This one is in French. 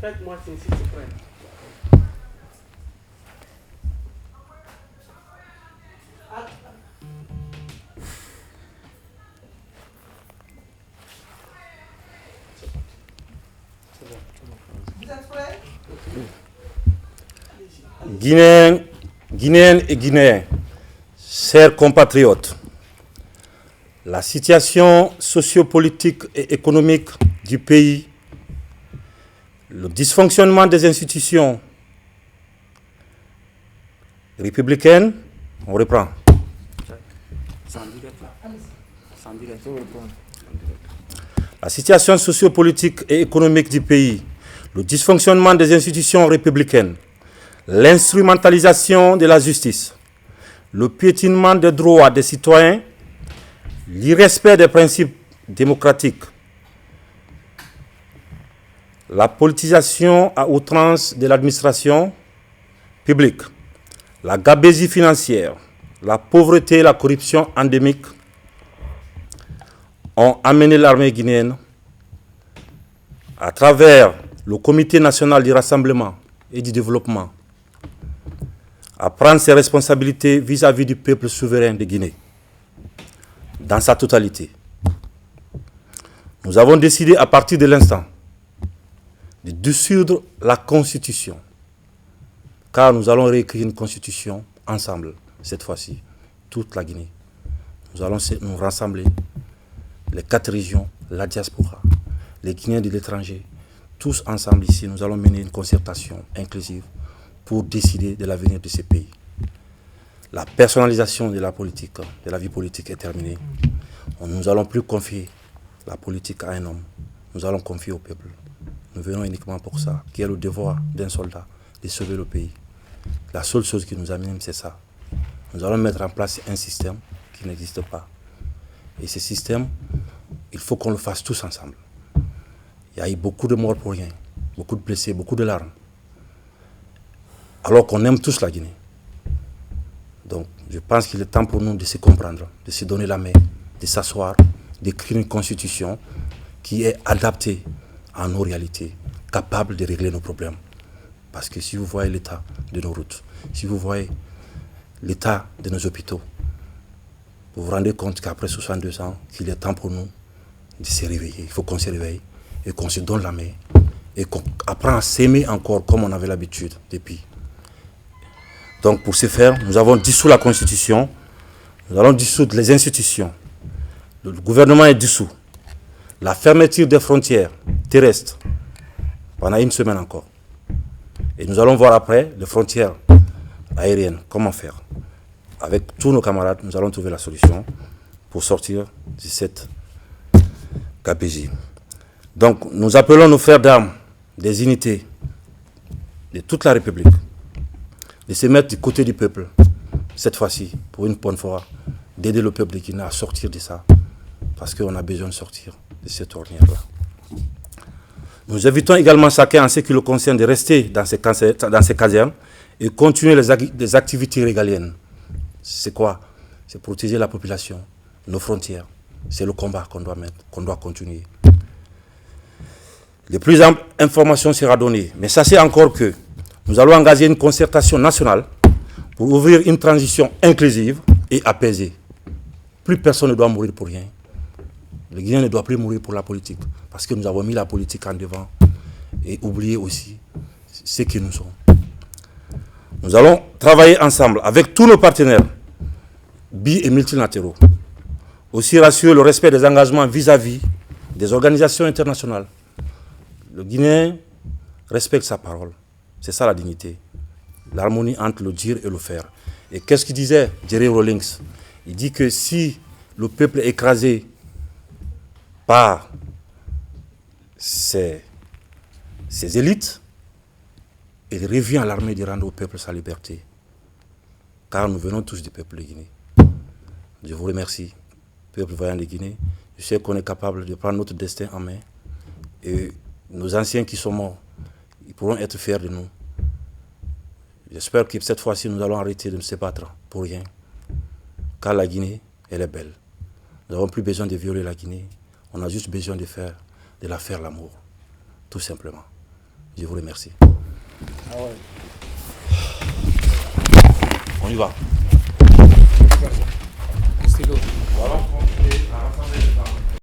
Faites-moi signe s'il se prête. Vous êtes prêts? Guinéennes et Guinéens, chers compatriotes, la situation sociopolitique et économique du pays, le dysfonctionnement des institutions républicaines, on reprend. La situation sociopolitique et économique du pays, le dysfonctionnement des institutions républicaines, l'instrumentalisation de la justice, le piétinement des droits des citoyens, l'irrespect des principes démocratiques, la politisation à outrance de l'administration publique, la gabegie financière, la pauvreté et la corruption endémique ont amené l'armée guinéenne, à travers le Comité national du rassemblement et du développement, à prendre ses responsabilités vis-à-vis du peuple souverain de Guinée, dans sa totalité. Nous avons décidé à partir de l'instant de dissoudre la Constitution, car nous allons réécrire une Constitution ensemble, cette fois-ci, toute la Guinée. Nous allons nous rassembler, les 4 régions, la diaspora, les Guinéens de l'étranger, tous ensemble ici, nous allons mener une concertation inclusive pour décider de l'avenir de ces pays. La personnalisation de la politique, de la vie politique est terminée. Nous n'allons plus confier la politique à un homme, nous allons confier au peuple. Nous venons uniquement pour ça, qui est le devoir d'un soldat, de sauver le pays. La seule chose qui nous amène, c'est ça. Nous allons mettre en place un système qui n'existe pas. Et ce système, il faut qu'on le fasse tous ensemble. Il y a eu beaucoup de morts pour rien, beaucoup de blessés, beaucoup de larmes. Alors qu'on aime tous la Guinée. Donc, je pense qu'il est temps pour nous de se comprendre, de se donner la main, de s'asseoir, d'écrire une constitution qui est adaptée à nos réalités, capable de régler nos problèmes. Parce que si vous voyez l'état de nos routes, si vous voyez l'état de nos hôpitaux, vous vous rendez compte qu'après 62 ans, qu'il est temps pour nous de se réveiller. Il faut qu'on se réveille et qu'on se donne la main et qu'on apprend à s'aimer encore comme on avait l'habitude depuis. Donc pour ce faire, nous avons dissous la Constitution, nous allons dissoudre les institutions. Le gouvernement est dissous. La fermeture des frontières terrestres pendant 1 semaine encore. Et nous allons voir après les frontières aériennes, comment faire. Avec tous nos camarades, nous allons trouver la solution pour sortir de cette gabegie. Donc nous appelons nos frères d'armes des unités de toute la République de se mettre du côté du peuple, cette fois-ci, pour une bonne fois, d'aider le peuple de Guinée à sortir de ça, parce qu'on a besoin de sortir de cette ornière-là. Nous invitons également chacun, en ce qui le concerne, de rester dans ces casernes et continuer les activités régaliennes. C'est quoi? C'est protéger la population, nos frontières. C'est le combat qu'on doit mettre, qu'on doit continuer. Les plus amples informations seront données, mais sachez encore que nous allons engager une concertation nationale pour ouvrir une transition inclusive et apaisée. Plus personne ne doit mourir pour rien. Le Guinéen ne doit plus mourir pour la politique, parce que nous avons mis la politique en devant et oublié aussi ce que nous sommes. Nous allons travailler ensemble avec tous nos partenaires, bi- et multilatéraux. Aussi rassurer le respect des engagements vis-à-vis des organisations internationales. Le Guinéen respecte sa parole. C'est ça la dignité. L'harmonie entre le dire et le faire. Et qu'est-ce qu'il disait, Jerry Rawlings? Il dit que si le peuple est écrasé par ses élites, il revient à l'armée de rendre au peuple sa liberté. Car nous venons tous du peuple de Guinée. Je vous remercie, peuple voyant de Guinée. Je sais qu'on est capable de prendre notre destin en main. Et nos anciens qui sont morts, ils pourront être fiers de nous. J'espère que cette fois-ci, nous allons arrêter de se battre pour rien. Car la Guinée, elle est belle. Nous n'avons plus besoin de violer la Guinée. On a juste besoin de la faire l'amour. Tout simplement. Je vous remercie. Ah ouais. On y va.